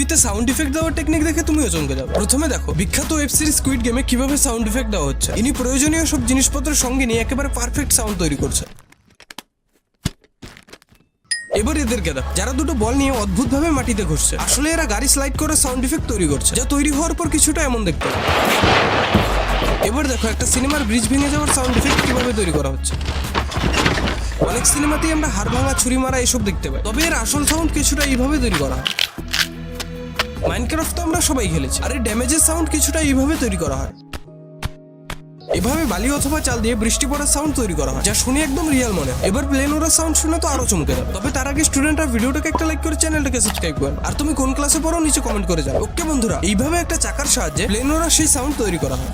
মুভিতে sound effect দেওয়ার technique দেখে তুমিও চমকে যাবে। প্রথমে দেখো বিখ্যাত ওয়েব সিরিজ স্কুইড গেমে কিভাবে সাউন্ড ইফেক্ট দেওয়া হচ্ছে। ইনি প্রয়োজনীয় সব জিনিসপত্রের সঙ্গে নিয়ে একেবারে পারফেক্ট সাউন্ড তৈরি করছে। এবার এদেরকে দেখো, যারা দুটো বল নিয়ে অদ্ভুতভাবে মাটিতে ঘুরছে। আসলে এরা গাড়ি স্লাইড করে সাউন্ড ইফেক্ট তৈরি করছে, যা তৈরি হওয়ার পর কিছুটা এমন দেখতে হবে। এবার দেখো একটা সিনেমার ব্রিজ ভেঙে যাওয়ার সাউন্ড ইফেক্ট কিভাবে তৈরি করা হচ্ছে। অনেক সিনেমাতেই আমরা হাড় ভাঙা, ছুরি মারা এসব দেখতে পাই, তবে এর আসল সাউন্ড কিছুটা এইভাবে তৈরি করা হয়। মাইনক্রাফট তো আমরা সবাই খেলেছি, আর এই ড্যামেজের সাউন্ড কিছুটা এইভাবে তৈরি করা হয়। এভাবে বালি অথবা চাল দিয়ে বৃষ্টি পড়ার সাউন্ড তৈরি করা হয়, যা শুনে একদম রিয়েল মনে হয়। এবার প্লেন ওড়ার সাউন্ড শুনে তো আরো চমকে যাবে। তবে তার আগে স্টুডেন্টরা ভিডিওটাকে একটা লাইক করে চ্যানেলটাকে সাবস্ক্রাইব করেন। আর তুমি কোন ক্লাসে পড়ো নিচে কমেন্ট করে জানাও। ওকে বন্ধুরা, এইভাবে একটা চাকার সাহায্যে প্লেন ওড়ার সেই সাউন্ড তৈরি করা হয়।